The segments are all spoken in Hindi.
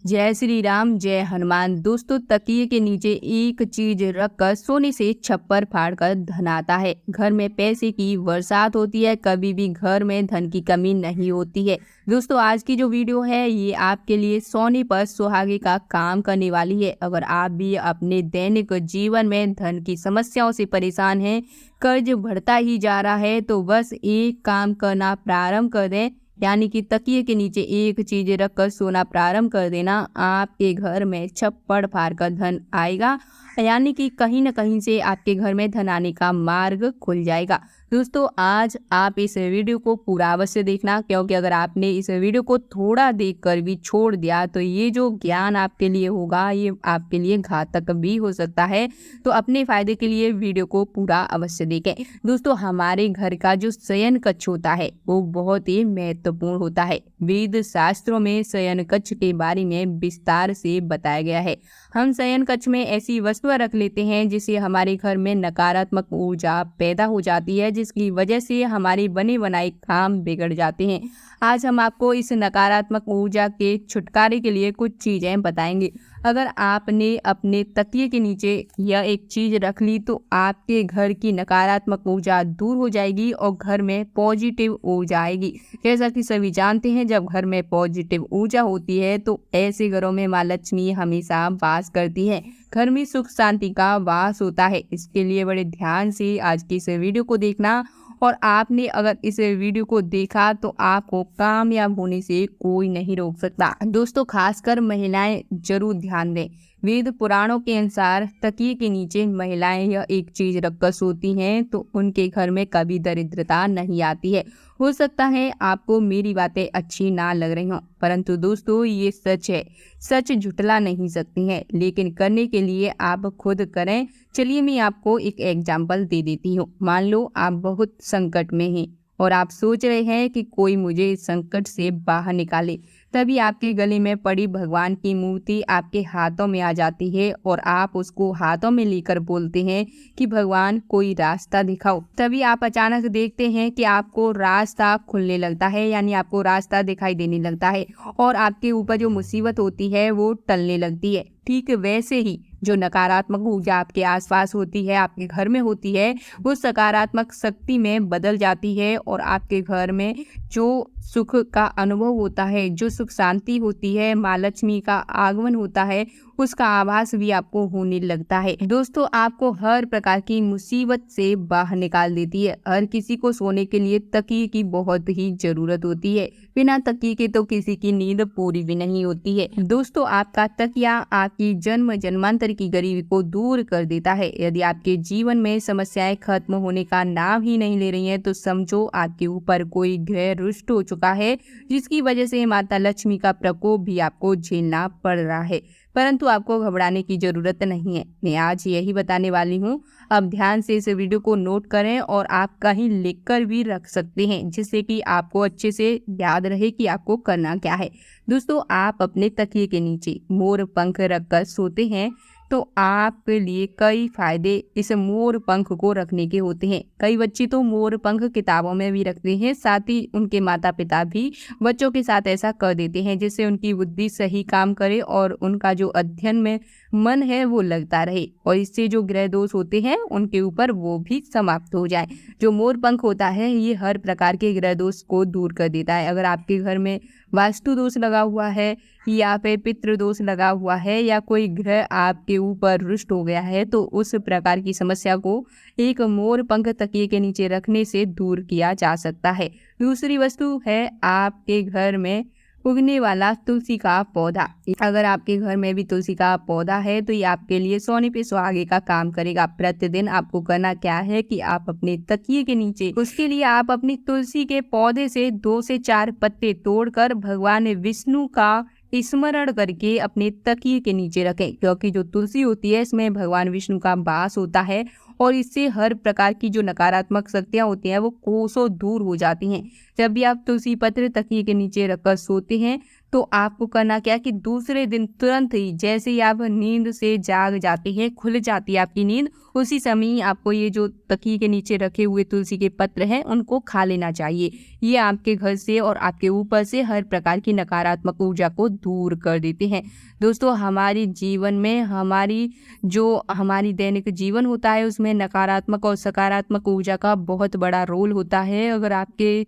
जय श्री राम, जय हनुमान। दोस्तों, तकिए के नीचे एक चीज रखकर सोने से छप्पर फाड़कर धन आता है। घर में पैसे की बरसात होती है, कभी भी घर में धन की कमी नहीं होती है। दोस्तों, आज की जो वीडियो है ये आपके लिए सोने पर सुहागे का काम करने वाली है। अगर आप भी अपने दैनिक जीवन में धन की समस्याओं से परेशान हैं, कर्ज बढ़ता ही जा रहा है, तो बस एक काम करना प्रारंभ कर दें, यानी कि तकिए के नीचे एक चीज रखकर सोना प्रारंभ कर देना। आपके घर में छप्पड़ फाड़ कर धन आएगा, यानी कि कहीं न कहीं से आपके घर में धन आने का मार्ग खुल जाएगा। दोस्तों, आज आप इस वीडियो को पूरा अवश्य देखना, क्योंकि अगर आपने इस वीडियो को थोड़ा देखकर भी छोड़ दिया तो ये जो ज्ञान आपके लिए होगा ये आपके लिए घातक भी हो सकता है। तो अपने फायदे के लिए वीडियो को पूरा अवश्य देखें। दोस्तों, हमारे घर का जो शयन कक्ष होता है वो बहुत ही महत्वपूर्ण होता है। वेद शास्त्रों में शयन कक्ष के बारे में विस्तार से बताया गया है। हम शयन कक्ष में ऐसी वस्तुएं रख लेते हैं जिससे हमारे घर में नकारात्मक ऊर्जा पैदा हो जाती है, जिसकी वजह से हमारे बने बनाए काम बिगड़ जाते हैं। आज हम आपको इस नकारात्मक ऊर्जा के छुटकारे के लिए कुछ चीजें बताएंगे। अगर आपने अपने तकिए के नीचे यह एक चीज रख ली तो आपके घर की नकारात्मक ऊर्जा दूर हो जाएगी और घर में पॉजिटिव ऊर्जा आएगी। जैसा कि सभी जानते हैं, जब घर में पॉजिटिव ऊर्जा होती है तो ऐसे घरों में माँ लक्ष्मी हमेशा वास करती है। घर में सुख शांति का वास होता है। इसके लिए बड़े ध्यान से आज की इस वीडियो को देखना, और आपने अगर इस वीडियो को देखा तो आपको कामयाब होने से कोई नहीं रोक सकता। दोस्तों, खासकर महिलाएं जरूर ध्यान दें। वेद पुराणों के अनुसार तकिए के नीचे महिलाएं यह एक चीज रखकर सोती हैं तो उनके घर में कभी दरिद्रता नहीं आती है। हो सकता है आपको मेरी बातें अच्छी ना लग रही हों, परंतु दोस्तों ये सच है। सच झुटला नहीं सकती है, लेकिन करने के लिए आप खुद करें। चलिए मैं आपको एक एग्जाम्पल दे देती हूँ। मान लो आप बहुत संकट में हैं और आप सोच रहे हैं कि कोई मुझे इस संकट से बाहर निकाले। तभी आपके गले में पड़ी भगवान की मूर्ति आपके हाथों में आ जाती है और आप उसको हाथों में लेकर बोलते हैं कि भगवान कोई रास्ता दिखाओ। तभी आप अचानक देखते हैं कि आपको रास्ता खुलने लगता है, यानी आपको रास्ता दिखाई देने लगता है और आपके ऊपर जो मुसीबत होती है वो टलने लगती है। ठीक वैसे ही जो नकारात्मक ऊर्जा आपके आसपास होती है, आपके घर में होती है, वो सकारात्मक शक्ति में बदल जाती है और आपके घर में जो सुख का अनुभव होता है, जो सुख शांति होती है, माँ लक्ष्मी का आगमन होता है, उसका आभास भी आपको होने लगता है। दोस्तों, आपको हर प्रकार की मुसीबत से बाहर निकाल देती है। हर किसी को सोने के लिए तकिए की बहुत ही जरूरत होती है। बिना तकिए के तो किसी की नींद पूरी भी नहीं होती है। दोस्तों, आपका तकिया आपकी जन्म जन्मांतर की गरीबी को दूर कर देता है। यदि आपके जीवन में समस्याएं खत्म होने का नाम ही नहीं ले रही हैं तो समझो आपके ऊपर कोई ग्रह रुष्ट हो चुका है, जिसकी वजह से माता लक्ष्मी का प्रकोप भी आपको झेलना पड़ रहा है। परंतु आपको घबराने की जरूरत नहीं है। मैं आज यही बताने वाली हूँ। अब ध्यान से इस वीडियो को नोट करें और आप कहीं लिखकर भी रख सकते हैं, जिससे कि आपको अच्छे से याद रहे कि आपको करना क्या है। दोस्तों, आप अपने तकिए के नीचे मोर पंख रखकर सोते हैं तो आपके लिए कई फायदे इस मोर पंख को रखने के होते हैं। कई बच्चे तो मोर पंख किताबों में भी रखते हैं, साथ ही उनके माता पिता भी बच्चों के साथ ऐसा कर देते हैं, जिससे उनकी बुद्धि सही काम करे और उनका जो अध्ययन में मन है वो लगता रहे, और इससे जो ग्रह दोष होते हैं उनके ऊपर वो भी समाप्त हो जाए। जो मोर पंख होता है ये हर प्रकार के ग्रह दोष को दूर कर देता है। अगर आपके घर में वास्तु दोष लगा हुआ है या फिर पितृ दोष लगा हुआ है या कोई ग्रह आपके ऊपर रुष्ट हो गया है तो उस प्रकार की समस्या को एक मोर पंख तकिए के नीचे रखने से दूर किया जा सकता है। दूसरी वस्तु है आपके घर में उगने वाला तुलसी का पौधा। अगर आपके घर में भी तुलसी का पौधा है तो ये आपके लिए सोने पे सुहागे का काम करेगा। प्रतिदिन आपको करना क्या है कि आप अपने तकिए के नीचे उसके लिए आप अपनी तुलसी के पौधे से 2 से 4 पत्ते तोड़कर भगवान विष्णु का स्मरण करके अपने तकिए के नीचे रखें, क्योंकि जो तुलसी होती है इसमें भगवान विष्णु का वास होता है और इससे हर प्रकार की जो नकारात्मक शक्तियां होती हैं वो कोसों दूर हो जाती हैं। जब भी आप तुलसी पत्र तकिए के नीचे रखकर सोते हैं तो आपको करना क्या है कि दूसरे दिन तुरंत ही जैसे ही आप नींद से जाग जाते हैं, खुल जाती है आपकी नींद, उसी समय ही आपको ये जो तकिए के नीचे रखे हुए तुलसी के पत्र हैं उनको खा लेना चाहिए। ये आपके घर से और आपके ऊपर से हर प्रकार की नकारात्मक ऊर्जा को दूर कर देते हैं। दोस्तों, हमारे जीवन में हमारी दैनिक जीवन होता है, उसमें नकारात्मक और सकारात्मक ऊर्जा का बहुत बड़ा रोल होता है। अगर आपके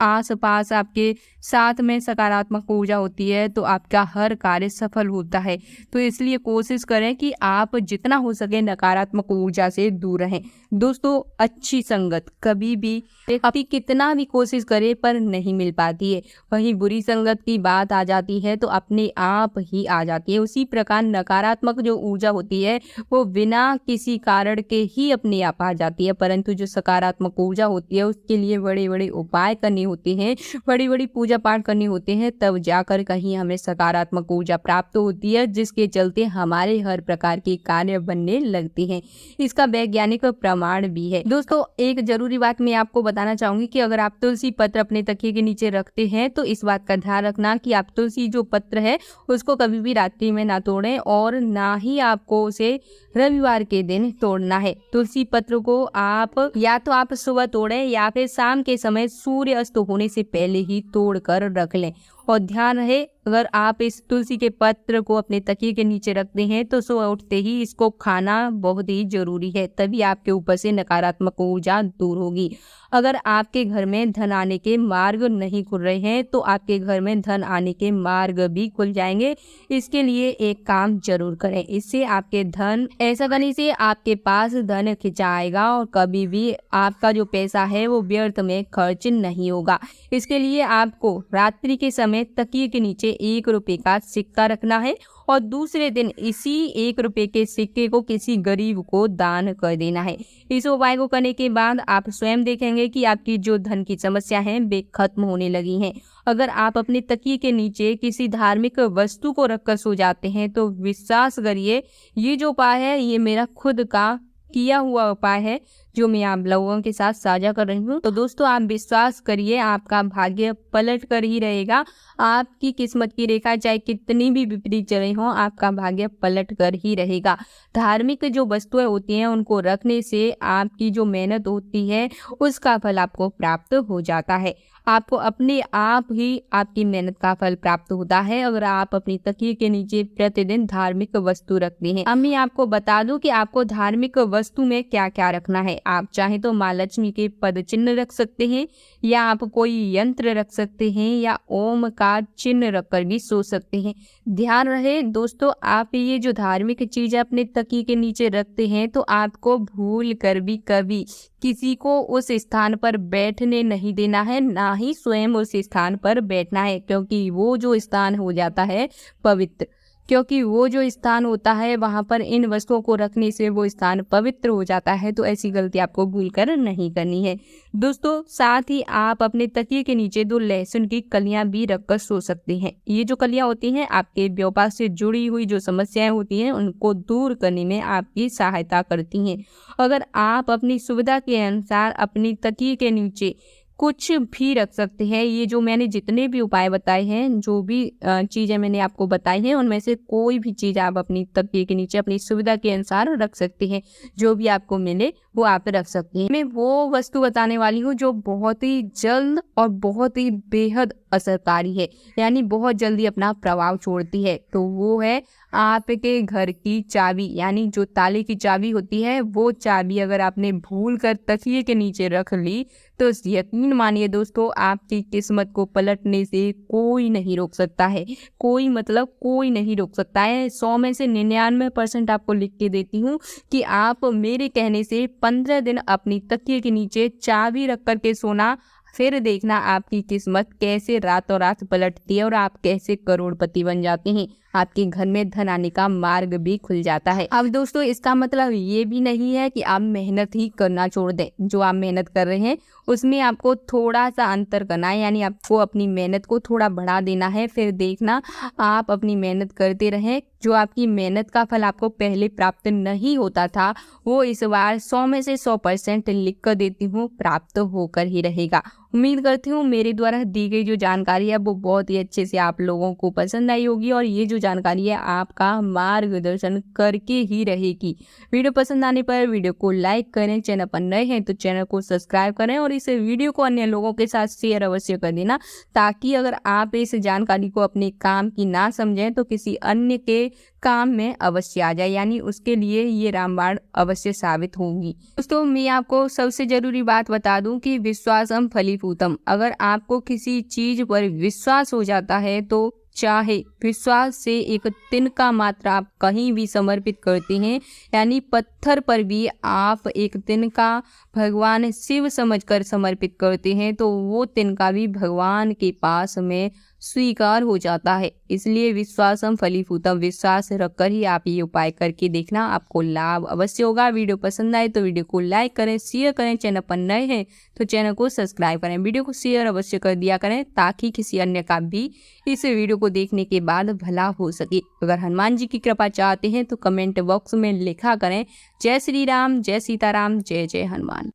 आस-पास आपके साथ में सकारात्मक ऊर्जा होती है तो आपका हर कार्य सफल होता है। तो इसलिए कोशिश करें कि आप जितना हो सके नकारात्मक ऊर्जा से दूर रहें। दोस्तों, अच्छी संगत कभी भी आपकी कितना भी कोशिश करे पर नहीं मिल पाती है। वहीं बुरी संगत की बात आ जाती है तो अपने आप ही आ जाती है। उसी प्रकार नकारात्मक जो ऊर्जा होती है वो बिना किसी कारण के ही अपने आप आ जाती है, परंतु जो सकारात्मक ऊर्जा होती है उसके लिए बड़े-बड़े उपाय करने होते हैं, बड़ी-बड़ी पूजा पाठ करने होते हैं, तब जाकर कहीं हमें सकारात्मक ऊर्जा प्राप्त होती है, जिसके चलते हमारे हर प्रकार के कार्य बनने लगते हैं। इसका वैज्ञानिक प्रमाण भी है। दोस्तों, एक जरूरी बात मैं आपको बताना चाहूंगी कि अगर आप तुलसी पत्र अपने तकिए के नीचे रखते हैं तो इस बात का ध्यान रखना कि आप तुलसी जो पत्र है उसको कभी भी रात्रि में ना तोड़ें और ना ही आपको उसे रविवार के दिन तोड़ना है। तुलसी पत्र को आप या तो आप सुबह तोड़ें या फिर शाम के समय सूर्य अस्त होने से पहले ही तोड़कर रख लें। और ध्यान रहे, अगर आप इस तुलसी के पत्र को अपने तकिए के नीचे रखते हैं तो सुबह उठते ही इसको खाना बहुत ही जरूरी है, तभी आपके ऊपर से नकारात्मक ऊर्जा दूर होगी। अगर आपके घर में धन आने के मार्ग नहीं खुल रहे हैं तो आपके घर में धन आने के मार्ग भी खुल जाएंगे। इसके लिए एक काम जरूर करें, इससे आपके धन ऐसा करने से आपके पास धन खिंचा आएगा और कभी भी आपका जो पैसा है वो व्यर्थ में खर्च नहीं होगा। इसके लिए आपको रात्रि के समय तकिए के नीचे 1 रुपए का सिक्का रखना है और दूसरे दिन इसी 1 रुपए के सिक्के को किसी गरीब को दान कर देना है। इस उपाय को करने के बाद आप स्वयं देखेंगे कि आपकी जो धन की समस्या है वे खत्म होने लगी हैं। अगर आप अपने तकिए के नीचे किसी धार्मिक वस्तु को रखकर सो जाते हैं तो विश्वास करिए, ये जो उपाय है ये मेरा खुद का किया हुआ उपाय है जो मैं आप लोगों के साथ साझा कर रही हूँ। तो दोस्तों, आप विश्वास करिए, आपका भाग्य पलट कर ही रहेगा। आपकी किस्मत की रेखा चाहे कितनी भी विपरीत चल रही हो, आपका भाग्य पलट कर ही रहेगा। धार्मिक जो वस्तुएं होती हैं उनको रखने से आपकी जो मेहनत होती है उसका फल आपको प्राप्त हो जाता है। आपको अपने आप ही आपकी मेहनत का फल प्राप्त होता है अगर आप अपनी तकिए के नीचे प्रतिदिन धार्मिक वस्तु रखते हैं। अब मैं आपको बता दूं कि आपको धार्मिक वस्तु में क्या क्या रखना है। आप चाहे तो माँ लक्ष्मी के पद चिन्ह रख सकते हैं या आप कोई यंत्र रख सकते हैं या ओम का चिन्ह रखकर भी सो सकते हैं। ध्यान रहे दोस्तों, आप ये जो धार्मिक चीज अपने तकिए के नीचे रखते हैं तो आपको भूल कर भी कभी किसी को उस स्थान पर बैठने नहीं देना है, ना ही स्वयं उस स्थान पर बैठना है, क्योंकि वो जो स्थान हो जाता है पवित्र। क्योंकि वो जो स्थान होता है वहां पर इन वस्तुओं को रखने से वो स्थान पवित्र हो जाता है। तो ऐसी गलती आपको भूलकर नहीं करनी है। दोस्तों, साथ ही आप अपने तकिए के नीचे 2 लहसुन की कलियां भी रखकर सो सकते हैं। ये जो कलियां होती हैं आपके व्यापार से जुड़ी हुई जो समस्याएं होती हैं उनको दूर करने में आपकी सहायता करती हैं। अगर आप अपनी सुविधा के अनुसार अपनी तकिए के नीचे कुछ भी रख सकते हैं। ये जो मैंने जितने भी उपाय बताए हैं, जो भी चीज़ें मैंने आपको बताई हैं, उनमें से कोई भी चीज़ आप अपनी तकिए के नीचे अपनी सुविधा के अनुसार रख सकते हैं। जो भी आपको मिले वो आप रख सकते हैं। मैं वो वस्तु बताने वाली हूँ जो बहुत ही जल्द और बहुत ही बेहद असरकारी है, यानी बहुत जल्दी अपना प्रभाव छोड़ती है। तो वो है आपके घर की चाबी, यानी जो ताले की चाबी होती है वो चाबी अगर आपने भूल कर तकिए के नीचे रख ली तो यकीन मानिए दोस्तों, आपकी किस्मत को पलटने से कोई नहीं रोक सकता है। कोई मतलब कोई नहीं रोक सकता है। 100 में से 99% आपको लिख के देती हूँ कि आप मेरे कहने से 15 दिन अपनी तकिए के नीचे चाबी रख कर के सोना, फिर देखना आपकी किस्मत कैसे रातों रात पलटती है और आप कैसे करोड़पति बन जाते हैं। आपके घर में धन आने का मार्ग भी खुल जाता है। अब दोस्तों, इसका मतलब ये भी नहीं है कि आप मेहनत ही करना छोड़ दें। जो आप मेहनत कर रहे हैं उसमें आपको थोड़ा सा अंतर करना है, यानी आपको अपनी मेहनत को थोड़ा बढ़ा देना है। फिर देखना आप अपनी मेहनत करते रहें। जो आपकी मेहनत का फल आपको पहले प्राप्त नहीं होता था वो इस बार 100 में से 100% लिख कर देती हूँ प्राप्त होकर ही रहेगा। उम्मीद करती हूँ मेरे द्वारा दी गई जो जानकारी है वो बहुत ही अच्छे से आप लोगों को पसंद आई होगी और ये जो जानकारी है आपका मार्गदर्शन करके ही रहेगी। वीडियो पसंद आने पर वीडियो को लाइक करें, चैनल पर नए हैं तो चैनल को सब्सक्राइब करें और इस वीडियो को अन्य लोगों के साथ शेयर अवश्य कर देना, ताकि अगर आप इस जानकारी को अपने काम की ना समझें तो किसी अन्य के काम में अवश्य आ जाए, यानी उसके लिए ये रामबाण अवश्य साबित होगी। दोस्तों मैं आपको सबसे जरूरी बात बता दूं कि विश्वासम फलीभूतम। अगर आपको किसी चीज पर विश्वास हो जाता है तो चाहे विश्वास से एक तिनका मात्र आप कहीं भी समर्पित करते हैं, यानी पत्थर पर भी आप एक तिनका भगवान शिव समझकर समर्पित करते हैं तो वो तिनका भी भगवान के पास में स्वीकार हो जाता है। इसलिए विश्वासम फलीभूतम, विश्वास रखकर ही आप ये उपाय करके देखना, आपको लाभ अवश्य होगा। वीडियो पसंद आए तो वीडियो को लाइक करें, शेयर करें, चैनल पर नए हैं तो चैनल को सब्सक्राइब करें, वीडियो को शेयर अवश्य कर दिया करें ताकि किसी अन्य का भी इस वीडियो को देखने के बाद भला हो सके। अगर हनुमान जी की कृपा चाहते हैं तो कमेंट बॉक्स में लिखा करें जय श्री राम, जय सीताराम, जय जय हनुमान।